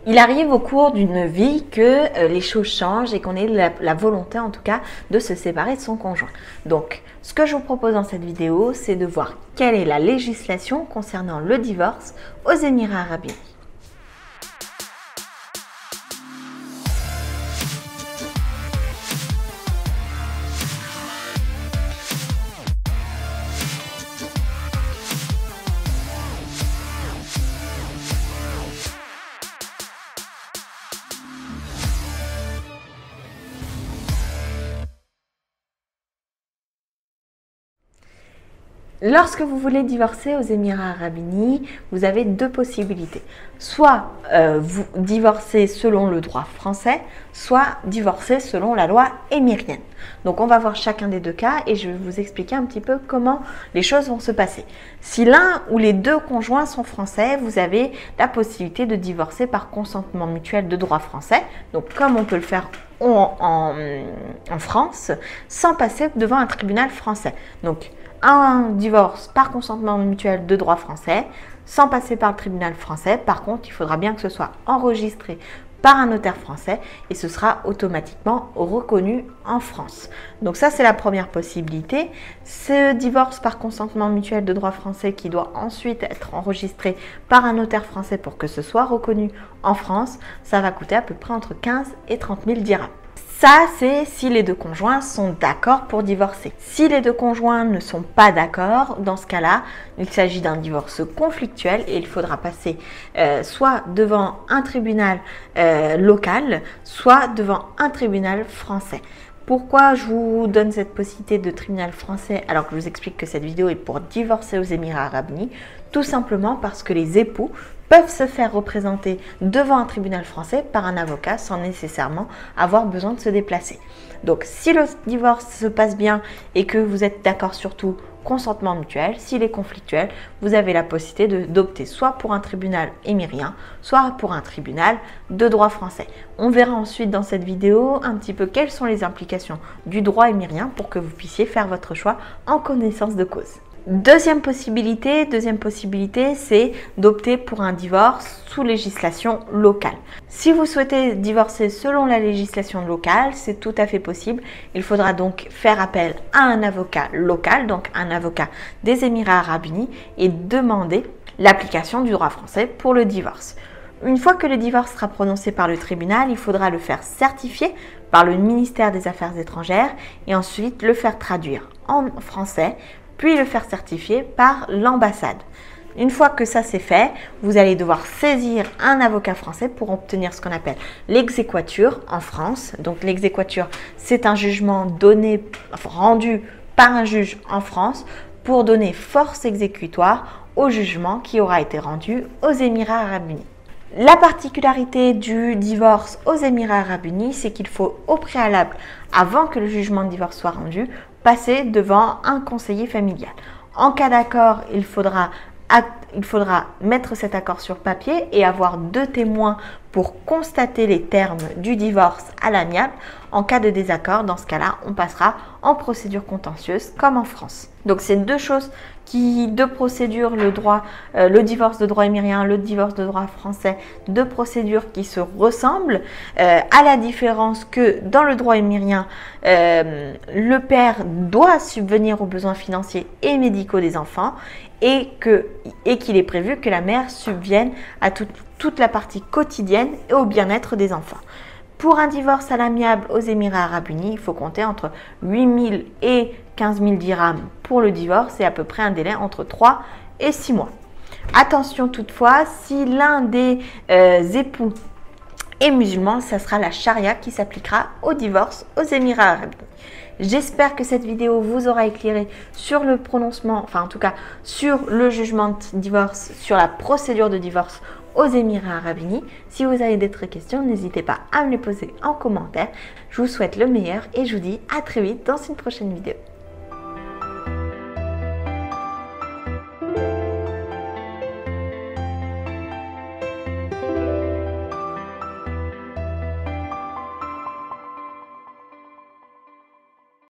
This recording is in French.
Il arrive au cours d'une vie que les choses changent et qu'on ait la volonté en tout cas de se séparer de son conjoint. Donc ce que je vous propose dans cette vidéo, c'est de voir quelle est la législation concernant le divorce aux Émirats Arabes Unis. Lorsque vous voulez divorcer aux Émirats Arabes Unis, vous avez deux possibilités. Soit vous divorcez selon le droit français, soit divorcer selon la loi émirienne. Donc on va voir chacun des deux cas et je vais vous expliquer un petit peu comment les choses vont se passer. Si l'un ou les deux conjoints sont français, vous avez la possibilité de divorcer par consentement mutuel de droit français, donc comme on peut le faire en France, sans passer devant un tribunal français. Donc un divorce par consentement mutuel de droit français, sans passer par le tribunal français. Par contre, il faudra bien que ce soit enregistré par un notaire français et ce sera automatiquement reconnu en France. Donc ça, c'est la première possibilité. Ce divorce par consentement mutuel de droit français qui doit ensuite être enregistré par un notaire français pour que ce soit reconnu en France, ça va coûter à peu près entre 15 et 30 000 dirhams. Ça, c'est si les deux conjoints sont d'accord pour divorcer. Si les deux conjoints ne sont pas d'accord, dans ce cas-là, il s'agit d'un divorce conflictuel et il faudra passer soit devant un tribunal local, soit devant un tribunal français. Pourquoi je vous donne cette possibilité de tribunal français alors que je vous explique que cette vidéo est pour divorcer aux Émirats Arabes Unis? Tout simplement parce que les époux peuvent se faire représenter devant un tribunal français par un avocat sans nécessairement avoir besoin de se déplacer. Donc si le divorce se passe bien et que vous êtes d'accord sur tout, consentement mutuel, s'il est conflictuel, vous avez la possibilité d'opter soit pour un tribunal émirien, soit pour un tribunal de droit français. On verra ensuite dans cette vidéo un petit peu quelles sont les implications du droit émirien pour que vous puissiez faire votre choix en connaissance de cause. Deuxième possibilité, c'est d'opter pour un divorce sous législation locale. Si vous souhaitez divorcer selon la législation locale, c'est tout à fait possible. Il faudra donc faire appel à un avocat local, donc un avocat des Émirats Arabes Unis, et demander l'application du droit français pour le divorce. Une fois que le divorce sera prononcé par le tribunal, il faudra le faire certifier par le ministère des Affaires étrangères et ensuite le faire traduire en français, puis le faire certifier par l'ambassade. Une fois que ça c'est fait, vous allez devoir saisir un avocat français pour obtenir ce qu'on appelle l'exéquatur en France. Donc l'exéquatur, c'est un jugement rendu par un juge en France pour donner force exécutoire au jugement qui aura été rendu aux Émirats Arabes Unis. La particularité du divorce aux Émirats Arabes Unis, c'est qu'il faut au préalable, avant que le jugement de divorce soit rendu, passer devant un conseiller familial. En cas d'accord, il faudra mettre cet accord sur papier et avoir deux témoins pour constater les termes du divorce à l'amiable. En cas de désaccord, dans ce cas-là, on passera en procédure contentieuse comme en France. Donc c'est deux procédures, le divorce de droit émirien, le divorce de droit français, deux procédures qui se ressemblent, à la différence que dans le droit émirien, le père doit subvenir aux besoins financiers et médicaux des enfants et qu'il est prévu que la mère subvienne à toute la partie quotidienne et au bien-être des enfants. Pour un divorce à l'amiable aux Émirats Arabes Unis, il faut compter entre 8 000 et 15 000 dirhams pour le divorce et à peu près un délai entre 3 et 6 mois. Attention toutefois, si l'un des époux est musulman, ça sera la charia qui s'appliquera au divorce aux Émirats Arabes Unis. J'espère que cette vidéo vous aura éclairé sur le prononcement, enfin en tout cas sur le jugement de divorce, sur la procédure de divorce aux Émirats Arabes Unis. Si vous avez d'autres questions, n'hésitez pas à me les poser en commentaire. Je vous souhaite le meilleur et je vous dis à très vite dans une prochaine vidéo.